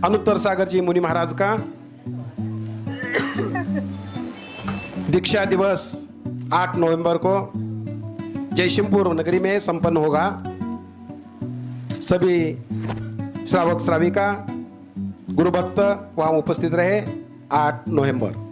अनुत्तर सागर जी मुनि महाराज का दीक्षा दिवस 8 नवंबर को जयसिंहपुर नगरी में संपन्न होगा। सभी श्रावक श्राविका गुरु भक्त वहां उपस्थित रहे। 8 नवंबर।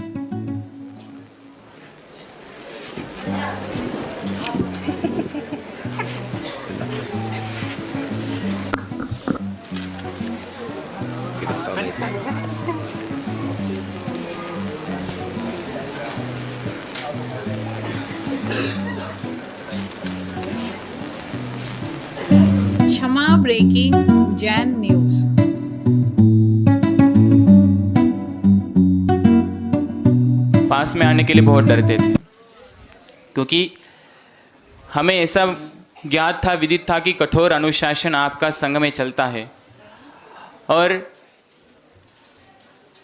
क्षमा ब्रेकिंग जैन न्यूज। पास में आने के लिए बहुत डरते थे, क्योंकि हमें ऐसा ज्ञात था, विदित था कि कठोर अनुशासन आपका संघ में चलता है और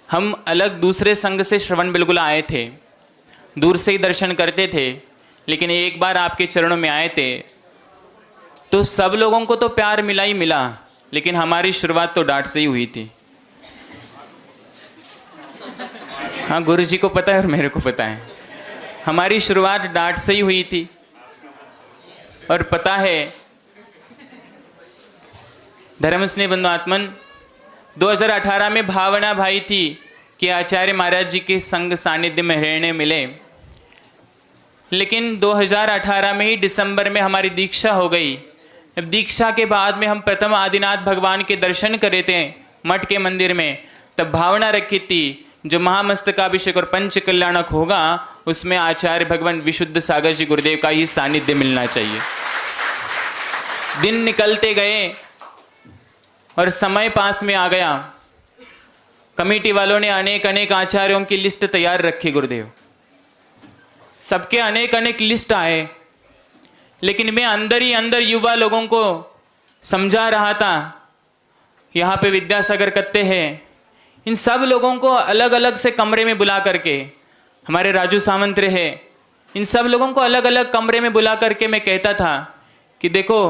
हम अलग दूसरे संघ से श्रवण बेलगुला आए थे, दूर से ही दर्शन करते थे, लेकिन एक बार आपके चरणों में आए थे तो सब लोगों को तो प्यार मिला ही मिला, लेकिन हमारी शुरुआत तो डांट से ही हुई थी। हाँ, गुरु जी को पता है और मेरे को पता है, हमारी शुरुआत डांट से ही हुई थी। और पता है धर्मस्नेह बंधु आत्मन, 2018 में भावना भाई थी कि आचार्य महाराज जी के संग सानिध्य में रहने मिले, लेकिन 2018 में ही दिसंबर में हमारी दीक्षा हो गई। अब दीक्षा के बाद में हम प्रथम आदिनाथ भगवान के दर्शन करे थे मठ के मंदिर में, तब भावना रखी थी जो महामस्तकाभिषेक और पंच कल्याणक होगा उसमें आचार्य भगवान विशुद्ध सागर जी गुरुदेव का ही सानिध्य मिलना चाहिए। दिन निकलते गए और समय पास में आ गया। कमेटी वालों ने अनेक अनेक आचार्यों की लिस्ट तैयार रखी गुरुदेव, सबके अनेक अनेक लिस्ट आए, लेकिन मैं अंदर ही अंदर युवा लोगों को समझा रहा था, यहाँ पे विद्यासागर कत्ते हैं, इन सब लोगों को अलग अलग से कमरे में बुला करके, हमारे राजू सावंत रहे, इन सब लोगों को अलग अलग कमरे में बुला करके मैं कहता था कि देखो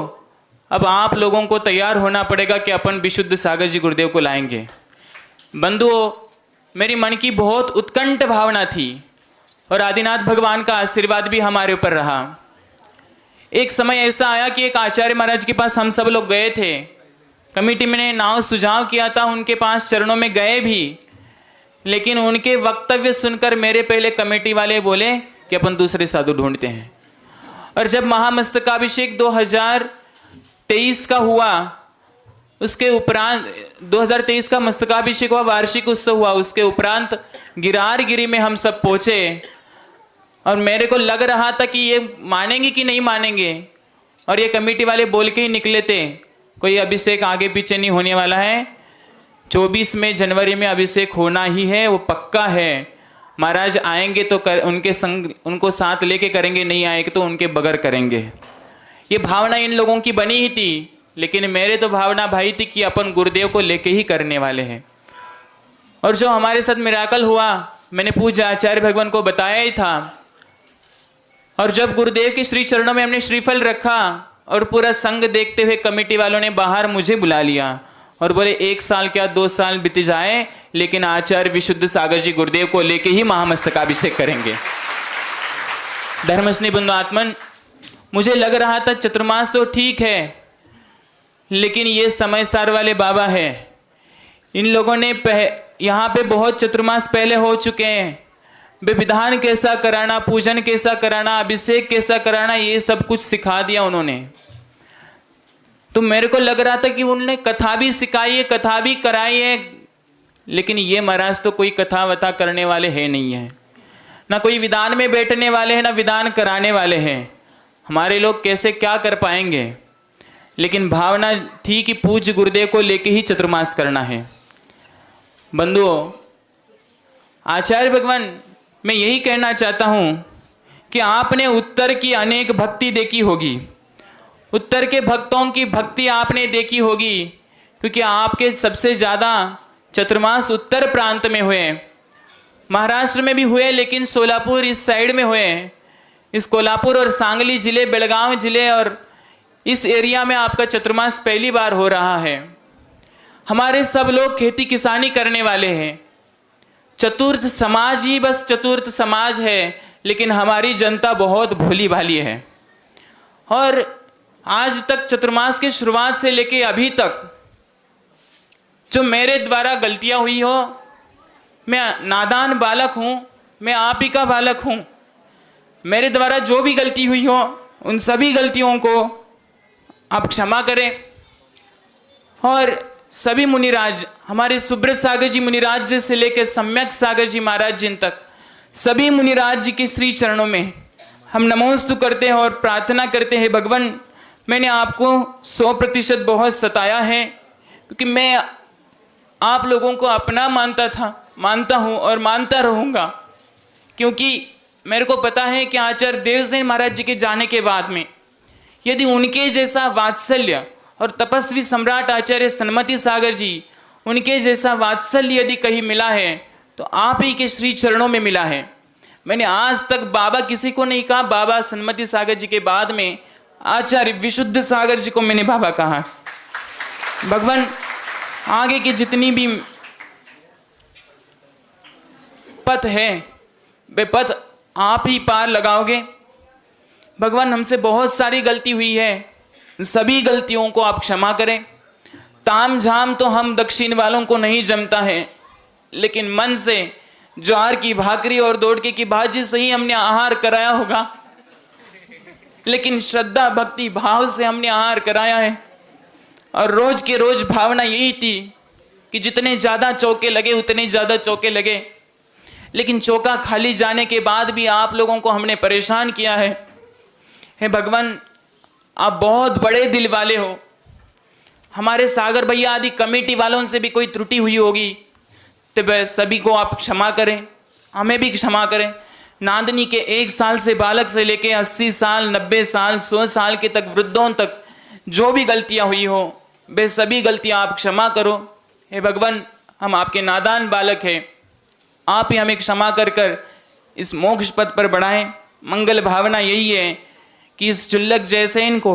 अब आप लोगों को तैयार होना पड़ेगा कि अपन विशुद्ध सागर जी गुरुदेव को लाएंगे। बंधुओं, मेरी मन की बहुत उत्कंठ भावना थी और आदिनाथ भगवान का आशीर्वाद भी हमारे ऊपर रहा। एक समय ऐसा आया कि एक आचार्य महाराज के पास हम सब लोग गए थे, कमेटी में नाव सुझाव किया था, उनके पास चरणों में गए भी, लेकिन उनके वक्तव्य सुनकर मेरे पहले कमेटी वाले बोले कि अपन दूसरे साधु ढूंढते हैं। और जब महामस्तकाभिषेक 2023 का हुआ, उसके उपरांत 2023 का मस्तकाभिषेक हुआ, वार्षिक उत्सव हुआ, उसके उपरांत गिरारगिरी में हम सब पहुंचे और मेरे को लग रहा था कि ये मानेंगे कि नहीं मानेंगे, और ये कमेटी वाले बोल के ही निकले थे कोई अभिषेक आगे पीछे नहीं होने वाला है, 24 में जनवरी में अभिषेक होना ही है, वो पक्का है। महाराज आएंगे तो उनके संग उनको साथ लेके करेंगे, नहीं आएंगे तो उनके बगैर करेंगे। ये भावना इन लोगों की बनी ही थी, लेकिन मेरे तो भावना भाई थी कि अपन गुरुदेव को लेके ही करने वाले हैं। और जो हमारे साथ मिराकल हुआ मैंने पूज्य आचार्य भगवान को बताया ही था, और जब गुरुदेव के श्री चरणों में हमने श्रीफल रखा और पूरा संग देखते हुए कमेटी वालों ने बाहर मुझे बुला लिया और बोले 1 साल क्या 2 साल बीत जाए, लेकिन आचार्य विशुद्ध सागर जी गुरुदेव को लेके ही महामस्तकाभिषेक करेंगे। धर्मस्नेह बंधु आत्मन, मुझे लग रहा था चतुर्मास तो ठीक है, लेकिन ये समय सार वाले बाबा है, इन लोगों ने यहाँ पे बहुत चतुर्मास पहले हो चुके हैं, वे विधान कैसा कराना, पूजन कैसा कराना, अभिषेक कैसा कराना, ये सब कुछ सिखा दिया उन्होंने। तो मेरे को लग रहा था कि उन्होंने कथा भी सिखाई है, कथा भी कराई है, लेकिन ये महाराज तो कोई कथा वथा करने वाले है नहीं है, ना कोई विधान में बैठने वाले हैं, ना विधान कराने वाले हैं। हमारे लोग कैसे क्या कर पाएंगे, लेकिन भावना थी कि पूज्य गुरुदेव को लेके ही चतुर्मास करना है। बंधुओं, आचार्य भगवान, मैं यही कहना चाहता हूं कि आपने उत्तर की अनेक भक्ति देखी होगी, उत्तर के भक्तों की भक्ति आपने देखी होगी, क्योंकि आपके सबसे ज़्यादा चतुर्मास उत्तर प्रांत में हुए, महाराष्ट्र में भी हुए, लेकिन सोलापुर इस साइड में हुए। इस कोल्हापुर और सांगली जिले, बेलगांव जिले और इस एरिया में आपका चतुर्मास पहली बार हो रहा है। हमारे सब लोग खेती किसानी करने वाले हैं। चतुर्थ समाज ही बस चतुर्थ समाज है, लेकिन हमारी जनता बहुत भोली भाली है। और आज तक चतुर्मास की शुरुआत से लेके अभी तक जो मेरे द्वारा गलतियां हुई हो, मैं नादान बालक हूं, मैं आप ही का बालक हूं, मेरे द्वारा जो भी गलती हुई हो उन सभी गलतियों को आप क्षमा करें। और सभी मुनिराज, हमारे सुब्रत सागर जी मुनिराज जी से लेकर सम्यक सागर जी महाराज जी तक सभी मुनिराज जी के श्री चरणों में हम नमोस्तु करते हैं और प्रार्थना करते हैं, भगवान मैंने आपको 100% बहुत सताया है, क्योंकि मैं आप लोगों को अपना मानता था, मानता हूँ और मानता रहूँगा। क्योंकि मेरे को पता है कि आचार्य देवसेन महाराज जी के जाने के बाद में यदि उनके जैसा वात्सल्य और तपस्वी सम्राट आचार्य सन्मति सागर जी, उनके जैसा वात्सल्य यदि कहीं मिला है तो आप ही के श्री चरणों में मिला है। मैंने आज तक बाबा किसी को नहीं कहा, बाबा सन्मति सागर जी के बाद में आचार्य विशुद्ध सागर जी को मैंने बाबा कहा। भगवान आगे की जितनी भी पथ है वे पथ आप ही पार लगाओगे। भगवान हमसे बहुत सारी गलती हुई है, सभी गलतियों को आप क्षमा करें। ताम झाम तो हम दक्षिण वालों को नहीं जमता है, लेकिन मन से ज्वार की भाकरी और दोड़के की भाजी से ही हमने आहार कराया होगा, लेकिन श्रद्धा भक्ति भाव से हमने आहार कराया है। और रोज के रोज भावना यही थी कि जितने ज्यादा चौके लगे उतने ज्यादा चौके लगे, लेकिन चौका खाली जाने के बाद भी आप लोगों को हमने परेशान किया है। हे भगवान, आप बहुत बड़े दिल वाले हो। हमारे सागर भैया आदि कमेटी वालों से भी कोई त्रुटि हुई होगी तो सभी को आप क्षमा करें, हमें भी क्षमा करें। नांदनी के 1 साल से बालक से लेके 80 साल 90 साल 100 साल के तक वृद्धों तक जो भी गलतियां हुई हो वे सभी गलतियां आप क्षमा करो। हे भगवान, हम आपके नादान बालक हैं, आप ही हमें क्षमा कर कर इस मोक्ष पथ पर बढ़ाएं। मंगल भावना यही है कि इस चुल्लक जैसे इनको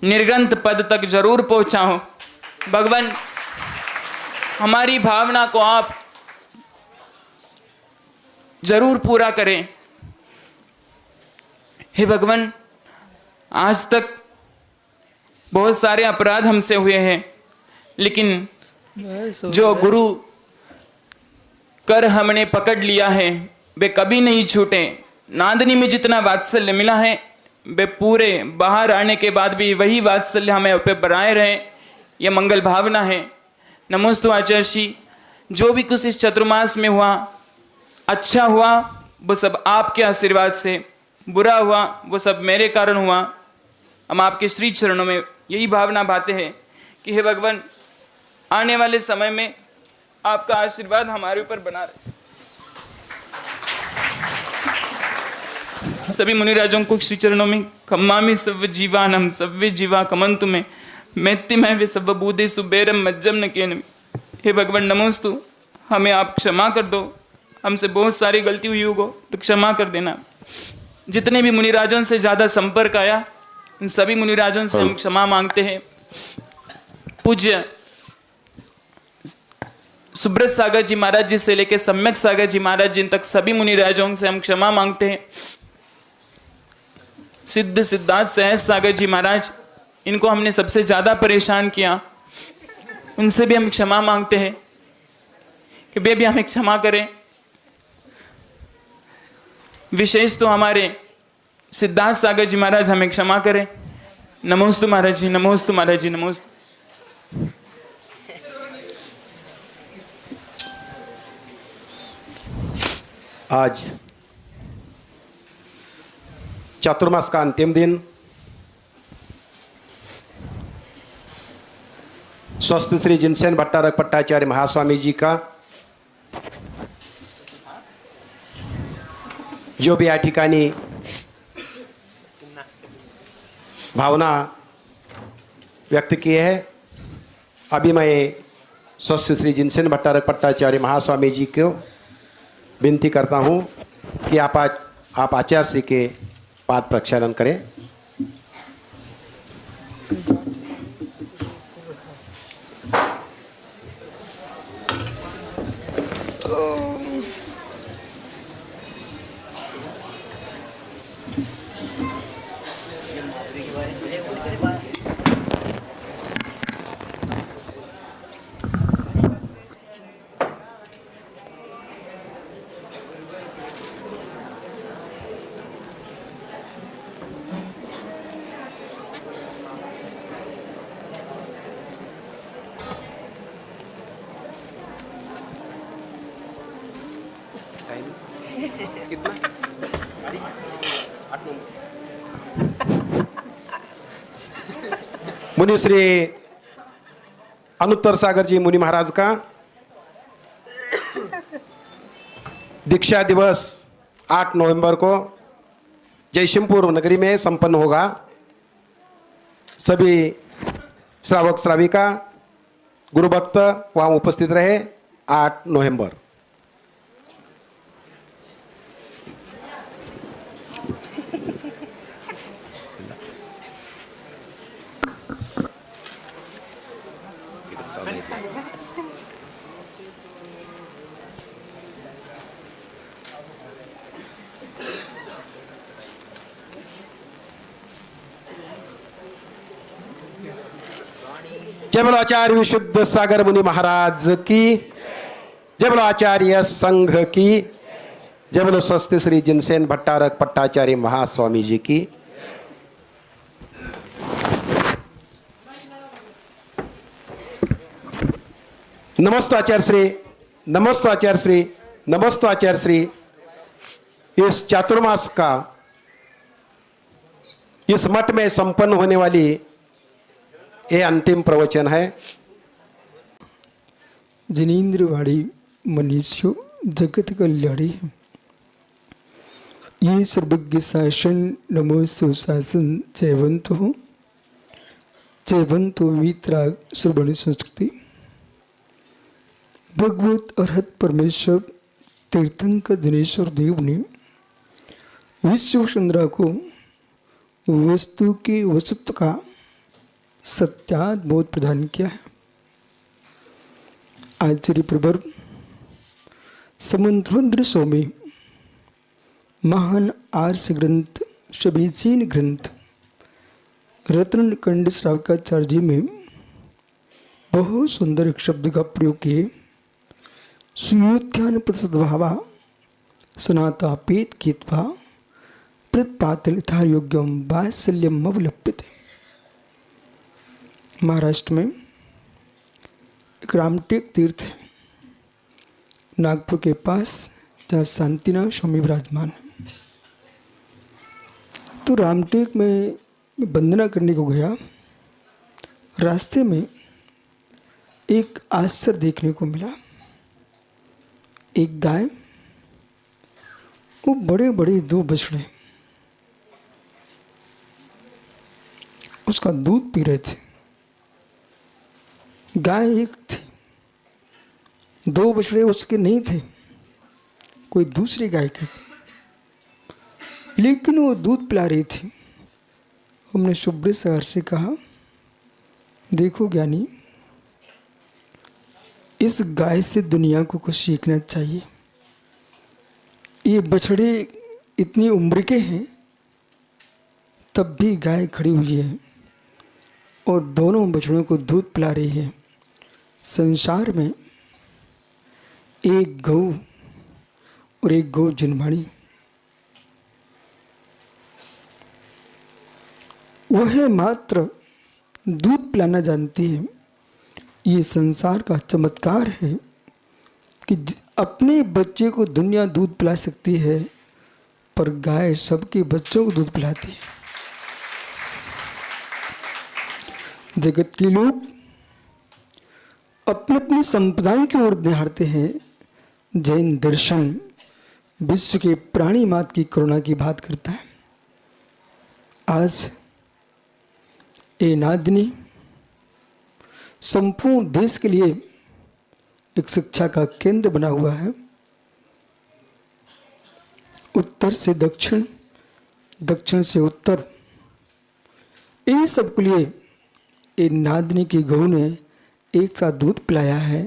निर्ग्रंथ पद तक जरूर पहुंचाओ। भगवान, हमारी भावना को आप जरूर पूरा करें। हे भगवान, आज तक बहुत सारे अपराध हमसे हुए हैं, लेकिन जो गुरु कर हमने पकड़ लिया है वे कभी नहीं छूटे। नांदनी में जितना वात्सल्य मिला है वे पूरे बाहर आने के बाद भी वही वात्सल्य हमें पे बनाए रहे, यह मंगल भावना है। नमोस्तु आचार्य श्री। जो भी कुछ इस चतुर्मास में हुआ, अच्छा हुआ वो सब आपके आशीर्वाद से, बुरा हुआ वो सब मेरे कारण हुआ। हम आपके श्री चरणों में यही भावना भाते हैं कि हे भगवान, आने वाले समय में आपका आशीर्वाद हमारे ऊपर बना रहे। सभी मुनिराजों को श्री चरणों में खम्मामि सव्य जीवानम सव्य जीवा कमंतु में मैत्तिमय वे सव्य बूदे सुबेरम मज्जम न केन। हे भगवान, नमोस्तु, हमें आप क्षमा कर दो। हमसे बहुत सारी गलती हुई होगी तो क्षमा कर देना। जितने भी मुनिराजों से ज़्यादा संपर्क आया उन सभी मुनिराजों से हम क्षमा मांगते हैं। पूज्य सुब्रत सागर जी महाराज जी से लेकर सम्यक सागर जी महाराज जी तक सभी मुनिराजों से हम क्षमा मांगते हैं। सिद्ध सिद्धार्थ सहज सागर जी महाराज, इनको हमने सबसे ज्यादा परेशान किया, उनसे भी हम क्षमा मांगते हैं कि वे भी हमें क्षमा करें। विशेष तो हमारे सिद्धार्थ सागर जी महाराज हमें क्षमा करें। नमोस्तु महाराज जी, नमोस्तु महाराज जी, नमोस्तु। आज चतुर्मास का अंतिम दिन, स्वस्थ श्री जिनसेन भट्टारक पट्टाचार्य महास्वामी जी का जो भी या ठिकाणी भावना व्यक्त की है, अभी मैं स्वस्थ श्री जिनसेन भट्टारक पट्टाचार्य महास्वामी जी को विनती करता हूँ कि आप आचार्य श्री के पाद प्रक्षालन करें। मुनि श्री अनुत्तर सागर जी मुनि महाराज का दीक्षा दिवस 8 नवंबर को जयसिंहपुर नगरी में संपन्न होगा। सभी श्रावक श्राविका गुरु भक्त वहाँ उपस्थित रहे। 8 नवंबर। जय बोलो आचार्य विशुद्ध सागर मुनि महाराज की, जय बोलो आचार्य संघ की, जय बोलो स्वस्ति श्री जिनसेन भट्टारक पट्टाचार्य महास्वामी जी की। नमस्ते आचार्य श्री, नमस्ते आचार्य श्री, नमस्ते आचार्य श्री। इस चातुर्मास का इस मठ में संपन्न होने वाली ये अंतिम प्रवचन है। जिनेन्द्रवाड़ी मनुष्यो जगत कल्याणी, ये सर्वज्ञ शासन नमो सुशासन जयवंतो वितराग श्रवण संस्कृति। भगवत अरहत परमेश्वर तीर्थंकर जनेश्वर देव ने विश्व चंद्रा को वस्तु के वसत्व का सत्यात बोध प्रदान किया है। आचार्य प्रवर समुद्रोद्र स्वामी महान आर्ष ग्रंथ शबीचीन ग्रंथ रत्न कंड श्रावकाचार्य जी में बहुत सुंदर एक शब्द का प्रयोग किए। सुयोध्यान प्रसद्भावा सनाता पेत कीत्वा प्रतिपातल यथा योग्यम वात्सल्यम अवलप्यते। महाराष्ट्र में एक रामटेक तीर्थ है, नागपुर के पास, जहाँ शांतिनाथ स्वामी विराजमान है। तो रामटेक में वंदना करने को गया। रास्ते में एक आश्चर्य देखने को मिला। एक गाय, वो बड़े बड़े 2 बछड़े उसका दूध पी रहे थे। गाय एक थी, 2 बछड़े उसके नहीं थे, कोई दूसरी गाय के, लेकिन वो दूध पिला रही थी। हमने शुभ्र सर से कहा, देखो ज्ञानी, इस गाय से दुनिया को कुछ सीखना चाहिए। ये बछड़े इतनी उम्र के हैं तब भी गाय खड़ी हुई है और दोनों बछड़ों को दूध पिला रही है। संसार में एक गौ और एक गौ जिनवाणी, वह मात्र दूध पिलाना जानती है। ये संसार का चमत्कार है कि अपने बच्चे को दुनिया दूध पिला सकती है, पर गाय सबके बच्चों को दूध पिलाती है। जगत के लोग अपनी अपनी संप्रदाय की ओर निहारते हैं। जैन दर्शन विश्व के प्राणी मात्र की करुणा की बात करता है। आज ये नादिनी संपूर्ण देश के लिए एक शिक्षा का केंद्र बना हुआ है। उत्तर से दक्षिण, दक्षिण से उत्तर, इन सब के लिए ये नादिनी की गौ ने एक साथ दूध पिलाया है।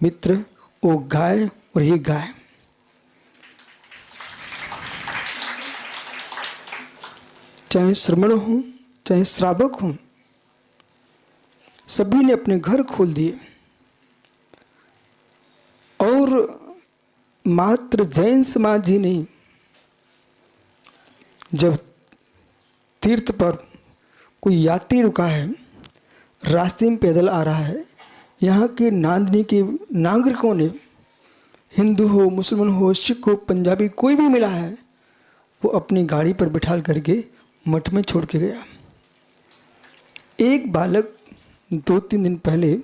मित्र, वो गाय और ये गाय। चाहे श्रमण हो चाहे श्रावक हो, सभी ने अपने घर खोल दिए और मात्र जैन समाज ही नहीं, जब तीर्थ पर कोई यात्री रुका है, रास्ते में पैदल आ रहा है, यहाँ के नांदनी के नागरिकों ने, हिंदू हो मुसलमान हो सिख हो पंजाबी कोई भी मिला है, वो अपनी गाड़ी पर बिठा करके मठ में छोड़ के गया। एक बालक 2-3 दिन पहले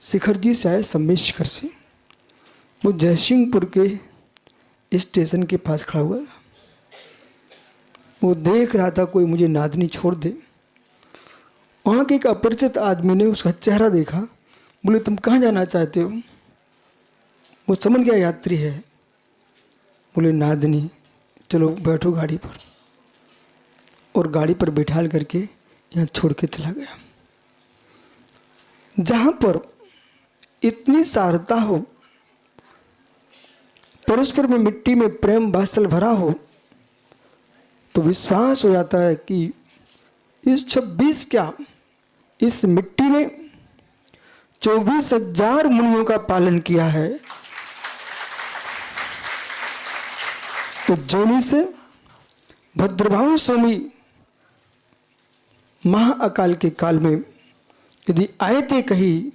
शिखर जी से आए सम्मेशकर से, वो जयसिंहपुर के स्टेशन के पास खड़ा हुआ था। वो देख रहा था कोई मुझे नादनी छोड़ दे। वहाँ के एक अपरिचित आदमी ने उसका चेहरा देखा, बोले तुम कहाँ जाना चाहते हो? वो समझ गया यात्री है। बोले नादनी, चलो बैठो गाड़ी पर, और गाड़ी पर बैठाल करके यहाँ छोड़ के चला गया। जहाँ पर इतनी सारता हो, परस्पर में मिट्टी में प्रेम वात्सल्य भरा हो, तो विश्वास हो जाता है कि इस 26 क्या, इस मिट्टी ने 24,000 मुनियों का पालन किया है। तो जोनी से भद्रभानु स्वामी महाअकाल के काल में यदि आए थे कहीं,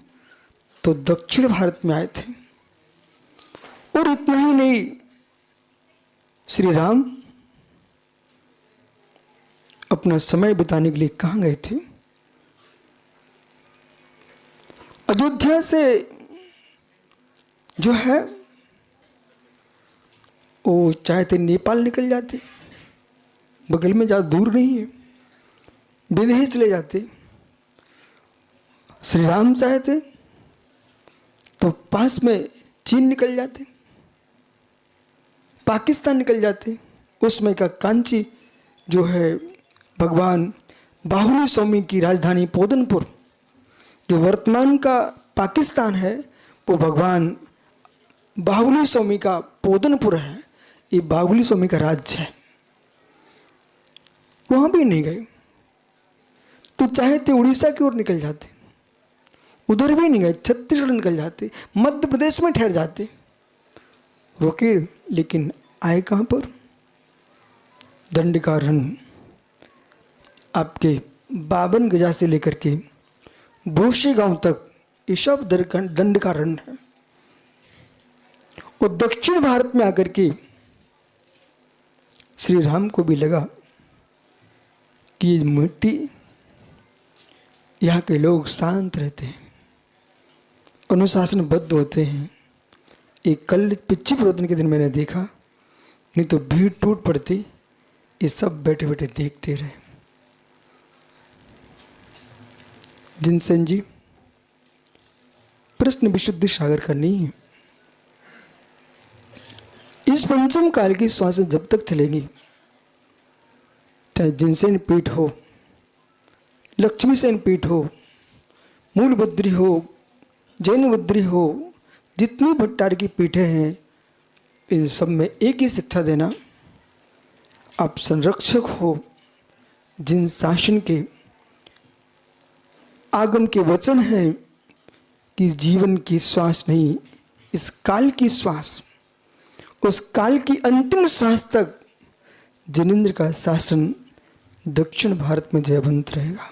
तो दक्षिण भारत में आए थे। और इतना ही नहीं, श्री राम अपना समय बिताने के लिए कहाँ गए थे? अयोध्या से जो है वो चाहते नेपाल निकल जाते, बगल में ज़्यादा दूर नहीं है, विदेश चले जाते। श्री राम चाहते तो पास में चीन निकल जाते, पाकिस्तान निकल जाते। उसमें का कांची जो है भगवान बाहुली स्वामी की राजधानी पोदनपुर, जो वर्तमान का पाकिस्तान है, वो भगवान बाहुली स्वामी का पोदनपुर है। ये बाहुली स्वामी का राज्य है। वहाँ भी नहीं गए तो चाहते उड़ीसा की ओर निकल जाते, उधर भी नहीं गए, छत्तीसगढ़ निकल जाते, मध्य प्रदेश में ठहर जाते। रुके, लेकिन आए कहाँ पर? दंडकारण्य। आपके 52 गजा से लेकर के भोशी गांव तक ये सब दंडकारण्य है। और दक्षिण भारत में आकर के श्री राम को भी लगा कि ये मिट्टी, यहाँ के लोग शांत रहते हैं, अनुशासनबद्ध होते हैं। एक कल पिछले प्रवचन के दिन मैंने देखा, नहीं तो भीड़ टूट पड़ती। ये सब बैठे बैठे देखते रहे। जिनसेन जी, प्रश्न विशुद्धि सागर का नहीं है। इस पंचम काल की श्वासें जब तक चलेंगी, चाहे जिनसेन पीठ हो, लक्ष्मी सेन पीठ हो, मूल बद्री हो, जैन बद्री हो, जितनी भट्टार की पीठें हैं, इन सब में एक ही शिक्षा देना, आप संरक्षक हो जिन शासन के। आगम के वचन है कि जीवन की श्वास नहीं, इस काल की श्वास, उस काल की अंतिम श्वास तक जिनेंद्र का शासन दक्षिण भारत में जयवंत रहेगा।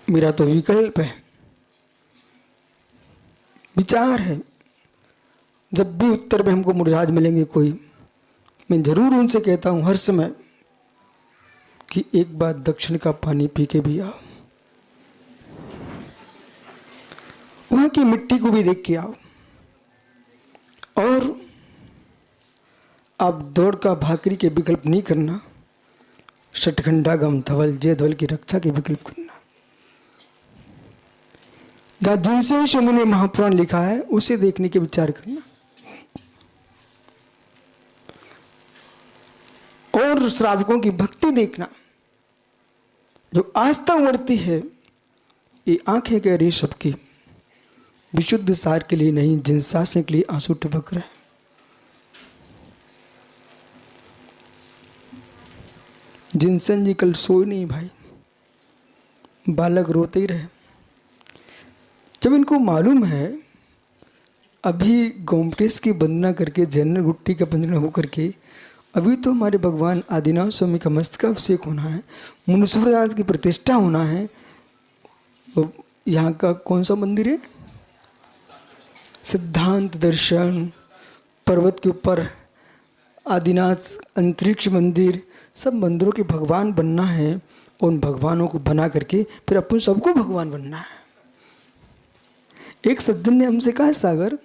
मेरा तो विकल्प है, विचार है। जब भी उत्तर में हमको मुराद मिलेंगे कोई, मैं जरूर उनसे कहता हूँ हर समय कि एक बार दक्षिण का पानी पी के भी आओ, वहाँ की मिट्टी को भी देख के आओ। और आप दौड़ का भाकरी के विकल्प नहीं करना, शतखंडा गम धवल जय धवल की रक्षा के विकल्प करना। जहाँ जिनसे स्वामी ने महापुराण लिखा है उसे देखने के विचार करना। और श्रावकों की भक्ति देखना, जो आस्था उमड़ती है ये आंखें कह रही सबकी विशुद्ध सार के लिए नहीं, जिन सांसें के लिए आंसू टपक रहे। जिनसन जी कल सोए नहीं भाई, बालक रोते ही रहे। जब इनको मालूम है अभी गोमटेश की वंदना करके, जनरल गुट्टी का वंदना हो करके अभी तो हमारे भगवान आदिनाथ स्वामी का मस्तकाभिषेक होना है, मुनीश्वरनाथ की प्रतिष्ठा होना है। तो यहाँ का कौन सा मंदिर है? सिद्धांत दर्शन, पर्वत के ऊपर आदिनाथ अंतरिक्ष मंदिर, सब मंदिरों के भगवान बनना है। उन भगवानों को बना करके फिर अपन सबको भगवान बनना है। एक सज्जन ने हमसे कहा, सागर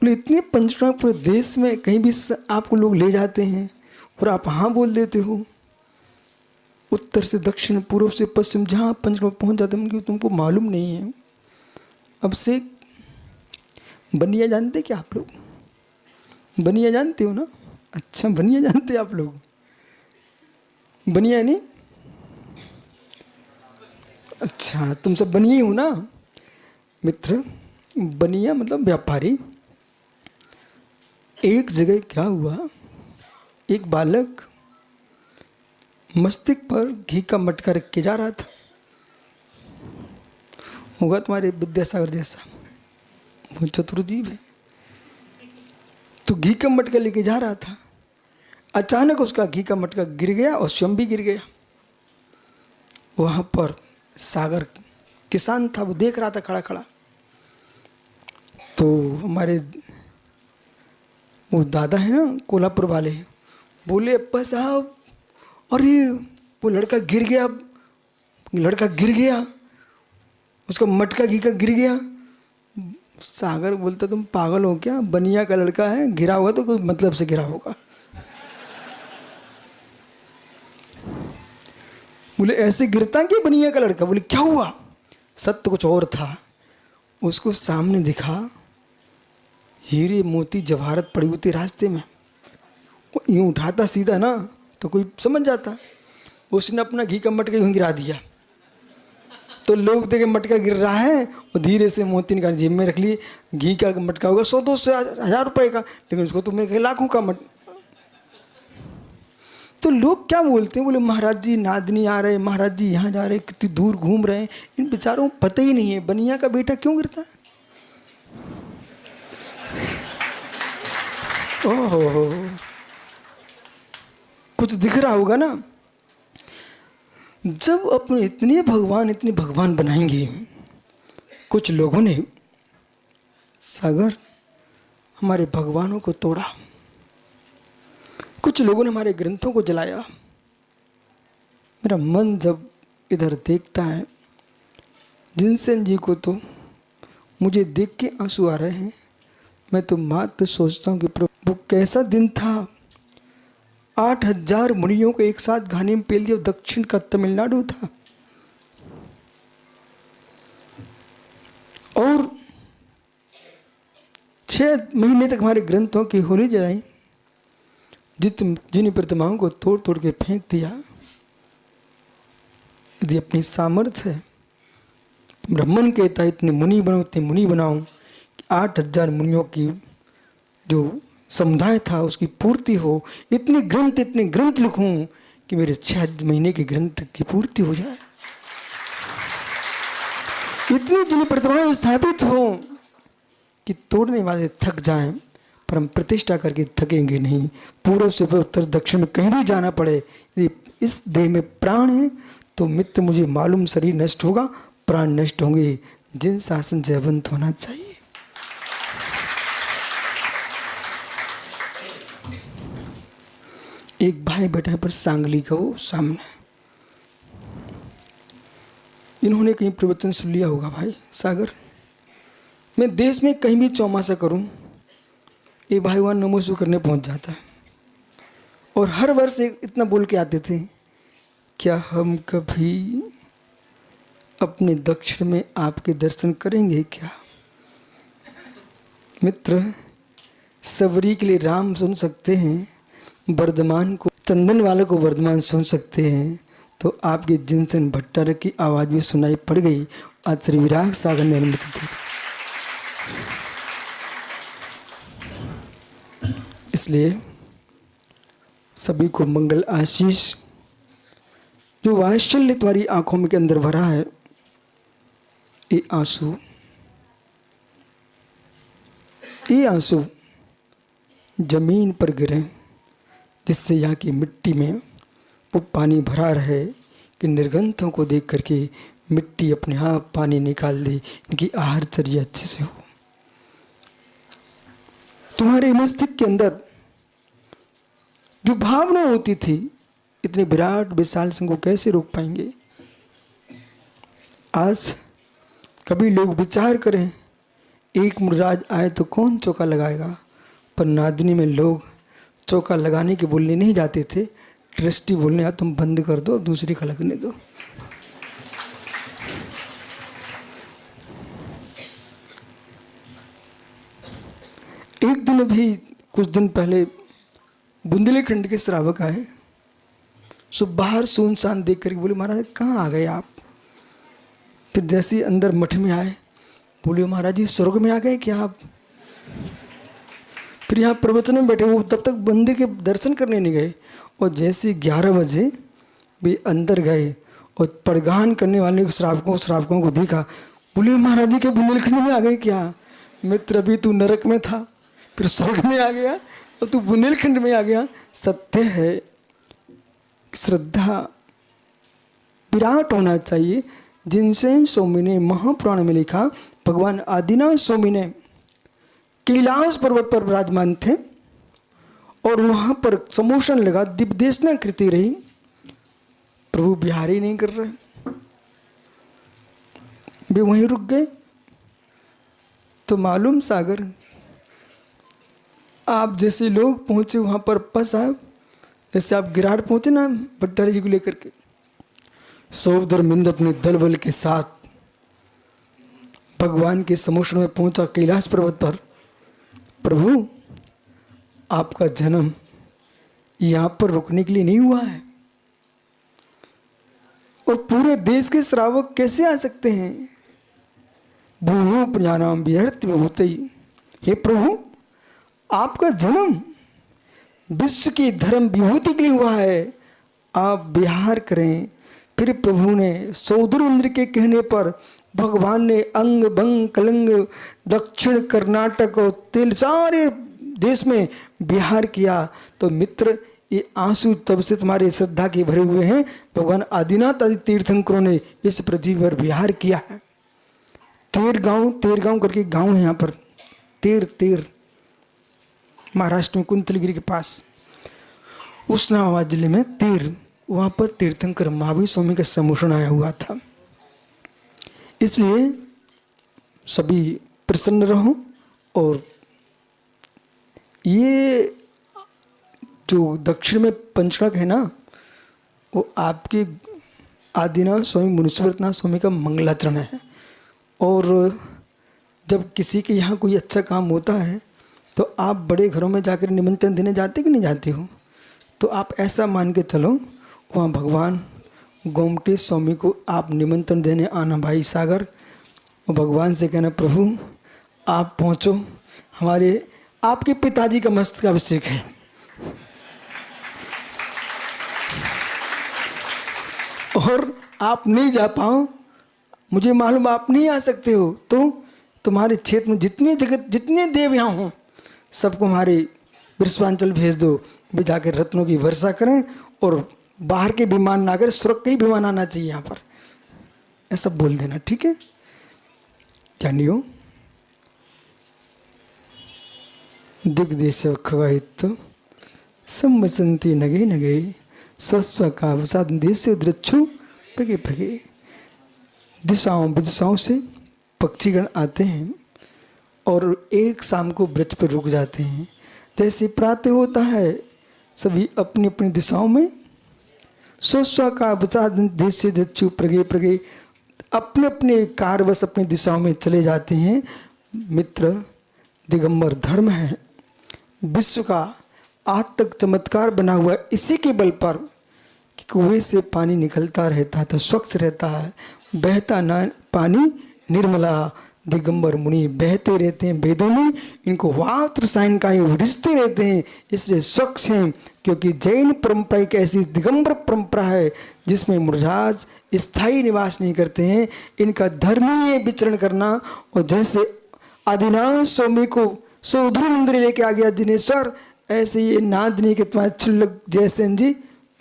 बोले इतने पंचकर्मा पूरे देश में कहीं भी आपको लोग ले जाते हैं और आप हाँ बोल देते हो। उत्तर से दक्षिण, पूर्व से पश्चिम, जहाँ पंचकर्मा पहुँच जाते हैं तुमको मालूम नहीं है। अब से बनिया जानते क्या आप लोग? बनिया जानते हो ना? अच्छा, बनिया जानते हैं आप लोग? बनिया नहीं? अच्छा, तुम सब बनिया ही हो ना मित्र। बनिया मतलब व्यापारी। एक जगह क्या हुआ, एक बालक मस्तिष्क पर घी का मटका रख के जा रहा था। होगा तुम्हारे विद्यासागर जैसा, वो चतुर्जीव है। तो घी का मटका लेके जा रहा था, अचानक उसका घी का मटका गिर गया और स्वयं भी गिर गया। वहाँ पर सागर किसान था, वो देख रहा था खड़ा खड़ा। तो हमारे वो दादा है ना कोल्हापुर वाले, बोले अप्पा साहब अरे वो लड़का गिर गया, लड़का गिर गया, उसका मटका घी का गिर गया। सागर बोलता तुम पागल हो क्या? बनिया का लड़का है, गिरा होगा तो कोई मतलब से गिरा होगा। बोले ऐसे गिरता क्या बनिया का लड़का? बोले क्या हुआ? सत्य कुछ और था। उसको सामने दिखा हीरे मोती जवाहरत पड़ी हुई थी रास्ते में। वो यूँ उठाता सीधा ना तो कोई समझ जाता। उसने अपना घी का मटका यूँ गिरा दिया। तो लोग देखे मटका गिर रहा है और धीरे से मोती निकाल जेब में रख लिए। घी का मटका होगा 100-200 1000 रुपये का, लेकिन उसको तो मेरे लाखों का तो लोग क्या बोलते हैं? बोले महाराज जी नादनी आ रहे, महाराज जी यहाँ जा रहे, कितनी दूर घूम रहे हैं। इन बेचारों को पता ही नहीं है बनिया का बेटा क्यों गिरता है। ओहो, कुछ दिख रहा होगा ना। जब अपने इतने भगवान बनाएंगे, कुछ लोगों ने सागर हमारे भगवानों को तोड़ा, कुछ लोगों ने हमारे ग्रंथों को जलाया। मेरा मन जब इधर देखता है, जिनसेन जी को तो मुझे देख के आंसू आ रहे हैं। मैं तो मात्र सोचता हूँ कि प्रभु वो कैसा दिन था। 8000 मुनियों को एक साथ घानी में पेल दिया। दक्षिण का तमिलनाडु था और 6 महीने तक हमारे ग्रंथों की होली जलाई। जिन प्रतिमाओं को तोड़ तोड़ के फेंक दिया। यदि अपनी सामर्थ्य है, ब्राह्मण कहता है इतने मुनि बनाओ, इतने मुनि बनाओ कि 8000 मुनियों की जो समुदाय था उसकी पूर्ति हो। इतने ग्रंथ लिखूं कि मेरे 6 महीने के ग्रंथ की पूर्ति हो जाए। इतनी जिन प्रतिमाएं स्थापित हो कि तोड़ने वाले थक जाएं, पर हम प्रतिष्ठा करके थकेंगे नहीं। पूर्व से उत्तर दक्षिण में कहीं भी जाना पड़े, यदि इस देह में प्राण है तो मित्र मुझे मालूम शरीर नष्ट होगा, प्राण नष्ट होंगे। जिन शासन जयवंत होना चाहिए। एक भाई बैठा है पर सांगली का वो सामने, इन्होंने कहीं प्रवचन सुन लिया होगा। भाई सागर, मैं देश में कहीं भी चौमासा करूं, ये भाई वहाँ नमोसु करने पहुंच जाता है और हर वर्ष इतना बोल के आते थे, क्या हम कभी अपने दक्षिण में आपके दर्शन करेंगे क्या? मित्र, सबरी के लिए राम सुन सकते हैं, वर्धमान को चंदन वाले को वर्धमान सुन सकते हैं, तो आपके जिनसन भट्टारक की आवाज़ भी सुनाई पड़ गई आज श्री विराग सागर निर्मित थे। इसलिए सभी को मंगल आशीष। जो वात्सल्य तुम्हारी आंखों में के अंदर भरा है, ये आंसू जमीन पर गिरे, जिससे यहाँ की मिट्टी में वो पानी भरा रहे कि निर्गंथों को देख करके मिट्टी अपने आप पानी निकाल दे, इनकी आहारचर्या अच्छे से हो। तुम्हारे मस्तिष्क के अंदर जो भावना होती थी, इतने विराट विशाल सिंह को कैसे रोक पाएंगे? आज कभी लोग विचार करें, एक मुराद आए तो कौन चौका लगाएगा, पर नादिनी में लोग चौका लगाने के बोलने नहीं जाते थे, ट्रस्टी बोलने आ तुम बंद कर दो, दूसरी का लगने दो। एक दिन अभी कुछ दिन पहले बुंदेलखंड के श्रावक आए, सो बाहर सुनसान देख करके बोले महाराज कहाँ आ गए आप? फिर जैसे अंदर मठ में आए, बोले महाराज जी स्वर्ग में आ गए क्या आप? फिर यहाँ प्रवचन में बैठे, वो तब तक मंदिर के दर्शन करने नहीं गए, और जैसे 11 बजे भी अंदर गए और पड़गान करने वाले श्रावकों को देखा, बोले महाराज जी के बुंदेलखंड में आ गए क्या? मित्र अभी तू नरक में था, फिर स्वर्ग में आ गया और तू बुंदेलखंड में आ गया। सत्य है, श्रद्धा विराट होना चाहिए। जिनसेन स्वामी ने महापुराण में लिखा, भगवान आदिनाथ स्वामी ने कैलाश पर्वत पर विराजमान थे और वहां पर समोशन लगा, दिव्यदेशना कृति रही, प्रभु बिहार ही नहीं कर रहे, वे वहीं रुक गए। तो मालूम सागर, आप जैसे लोग पहुंचे वहां पर पस साहब, जैसे आप गिरार पहुंचे ना भट्टारी जी को लेकर के, सौधर्मिंद अपने दल बल के साथ भगवान के समोशन में पहुंचा कैलाश पर्वत पर। प्रभु आपका जन्म यहां पर रुकने के लिए नहीं हुआ है, और पूरे देश के श्रावक कैसे आ सकते हैं? भूमो प्रजानाम विहरत विभूति। हे प्रभु, आपका जन्म विश्व की धर्म विभूति के लिए हुआ है, आप विहार करें। फिर प्रभु ने सौदर इंद्र के कहने पर भगवान ने अंग बंग कलंग दक्षिण कर्नाटक और तेल सारे देश में विहार किया। तो मित्र, ये आंसू तब से तुम्हारे श्रद्धा के भरे हुए हैं। भगवान आदिनाथ आदि तीर्थंकरों ने इस पृथ्वी पर विहार किया है। तेर गांव करके गांव है यहाँ पर, तेर महाराष्ट्र में कुंतलगिरी के पास, उस्मानाबाद जिले में तेर, वहाँ पर तीर्थंकर महावीर स्वामी का समोषण आया हुआ था। इसलिए सभी प्रसन्न रहो। और ये जो दक्षिण में पंचनक है ना, वो आपके आदिनाथ स्वामी मुनीश्वरनाथ स्वामी का मंगलाचरण है। और जब किसी के यहाँ कोई अच्छा काम होता है तो आप बड़े घरों में जाकर निमंत्रण देने जाते कि नहीं जाते हो? तो आप ऐसा मान के चलो, वहाँ भगवान गोमटी स्वामी को आप निमंत्रण देने आना भाई सागर, और भगवान से कहना प्रभु आप पहुँचो, हमारे आपके पिताजी का मस्तकाभिषेक है। और आप नहीं जा पाओ, मुझे मालूम आप नहीं आ सकते हो, तो तुम्हारे क्षेत्र में जितने देव यहाँ हों सबको हमारे वृषभांचल भेज दो, वे जाकर रत्नों की वर्षा करें, और बाहर के विमान ना करें, स्वर्ग के ही विमान आना चाहिए यहाँ पर, ऐसा बोल देना, ठीक है? जानियो दिग्देश खवाहित सम्मसंती नगे नगे स्वस्व का वसाद देश दृक्षु प्रगे प्रगे। दिशाओं विदिशाओं से पक्षीगण आते हैं और एक शाम को वृक्ष पर रुक जाते हैं। जैसे प्रातः होता है, सभी अपनी अपनी दिशाओं में स्वस्व का वसाद देश दृक्षु प्रगे प्रगे अपने अपने कारवश अपनी दिशाओं में चले जाते हैं। मित्र, दिगंबर धर्म है, विश्व का आज तक चमत्कार बना हुआ, इसी के बल पर कि कुएं से पानी निकलता रहता है तो स्वच्छ रहता है, बहता ना पानी निर्मला। दिगंबर मुनि बहते रहते हैं वेदों में, इनको वात रसायन का रिश्ते रहते हैं, इसलिए स्वच्छ हैं। क्योंकि जैन परंपरा एक ऐसी दिगंबर परंपरा है जिसमें मुनिराज स्थायी निवास नहीं करते हैं, इनका धर्म ही है विचरण करना। और जैसे आदिनाथ स्वामी को सौधर मंदिर लेके आ गया दिनेश्वर, ऐसे ये नादनी के तुम्हारे छुल्लक जयसेन जी,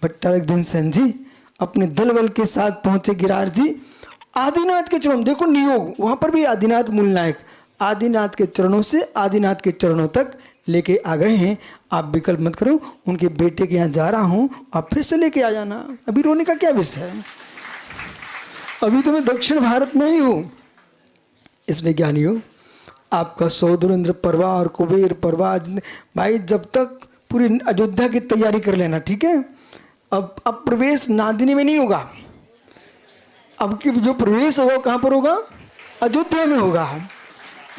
भट्टारक जिनसेन जी अपने दल बल के साथ पहुंचे गिरार जी आदिनाथ के चरणों। देखो नियोग, वहां पर भी आदिनाथ मूल नायक आदिनाथ के चरणों से आदिनाथ के चरणों तक लेके आ गए हैं। आप विकल्प मत करो, उनके बेटे के यहाँ जा रहा हूं, आप फिर से लेके आ जाना। अभी रोने का क्या विषय है, अभी तो मैं दक्षिण भारत में ही हूं। इसलिए ज्ञानियों, आपका सौदुरेंद्र परवा और कुबेर परवा भाई जब तक पूरी अयोध्या की तैयारी कर लेना, ठीक है। अब प्रवेश नादिनी में नहीं होगा, अब की जो प्रवेश होगा कहाँ पर होगा, अयोध्या में होगा।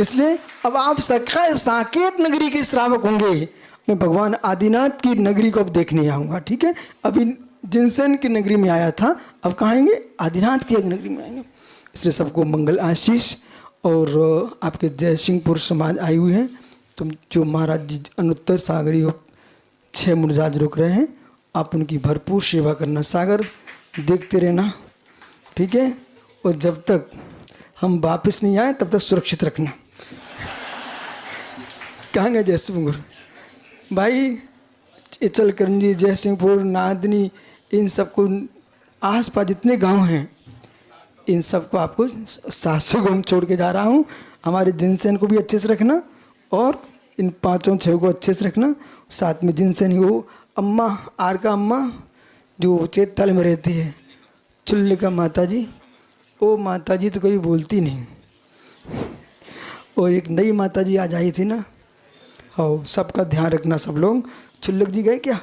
इसलिए अब आप साकेत नगरी के श्रावक होंगे, मैं भगवान आदिनाथ की नगरी को अब देखने आऊँगा, ठीक है। अभी जिनसेन की नगरी में आया था, अब कहाँ आएंगे, आदिनाथ की नगरी में आएंगे। इसलिए सबको मंगल आशीष। और आपके जयसिंहपुर समाज आई हुई है, तुम जो महाराज जी अनुत्तर सागरी हो 6 मुनिराज रुक रहे हैं, आप उनकी भरपूर सेवा करना, सागर देखते रहना, ठीक है। और जब तक हम वापस नहीं आए तब तक सुरक्षित रखना। कहाँ गए जयसिंहपुर भाई, इचलकरंजी, जयसिंहपुर, नादनी, इन सबको आस पास जितने गांव हैं इन सबको आपको 700 को हम छोड़ के जा रहा हूँ। हमारे जिनसेन को भी अच्छे से रखना और इन 5-6 को अच्छे से रखना। साथ में जिनसेन ही वो अम्मा, आर का अम्मा जो चेतल में रहती है, चुल्ली का माता जी, वो माता जी तो कभी बोलती नहीं। और एक नई माता जी आज आई थी ना, हाँ, सबका ध्यान रखना सब लोग। चुल्लक जी गए क्या?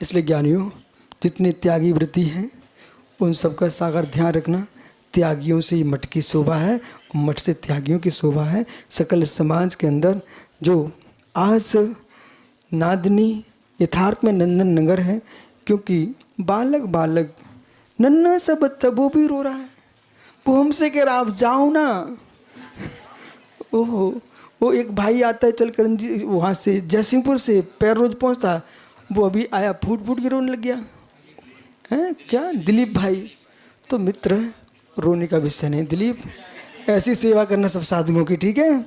इसलिए ज्ञानियों, जितने त्यागी वृत्ति हैं उन सबका सागर ध्यान रखना। त्यागियों से ही मठ की शोभा है, मठ से त्यागियों की शोभा है। सकल समाज के अंदर जो आज नादनी यथार्थ में नंदन नगर है, क्योंकि बालक नन्ना सा बच्चा वो भी रो रहा है, वो हमसे कह रहा आप जाओ ना। ओहो, वो एक भाई आता है चलकरंजी वहाँ से जयसिंहपुर से, पैर रोज पहुँचता, वो अभी आया फूट के रोने लग गया है। क्या दिलीप भाई तो मित्र है, रोने का विषय नहीं। दिलीप, ऐसी सेवा करना सब साधुओं की, ठीक है।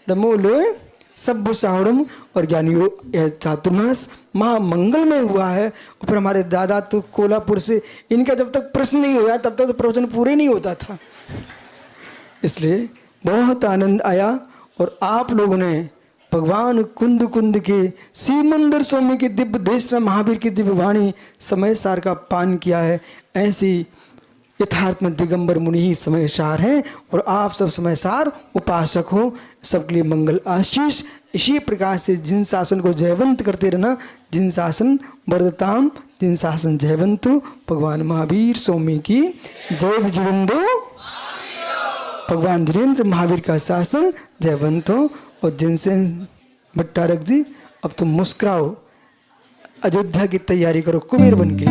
नमो लोए सब सावड़म। और ज्ञानियों, यह चातुर्मास महामंगल में हुआ है। और फिर हमारे दादा तो कोल्हापुर से, इनका जब तक प्रश्न नहीं हुआ तब तक तो प्रवचन पूरे नहीं होता था। इसलिए बहुत आनंद आया। और आप लोगों ने भगवान कुंद के सीमंदर स्वामी के दिव्य देश में महावीर की दिव्य वाणी समय सार का पान किया है। ऐसी यथार्थ में दिगंबर मुनि ही समय सार हैं और आप सब समय सार उपासक हो। सबके लिए मंगल आशीष। इसी प्रकार से जिन शासन को जयवंत करते रहना। जिन शासन वर्धताम, जिन शासन जयवंतो। भगवान महावीर स्वामी की जय जीवंदो। भगवान धीरेन्द्र महावीर का शासन जयवंत हो। और जिनसेन भट्टारक जी, अब तुम मुस्कुराओ, अयोध्या की तैयारी करो कुबेर बन के।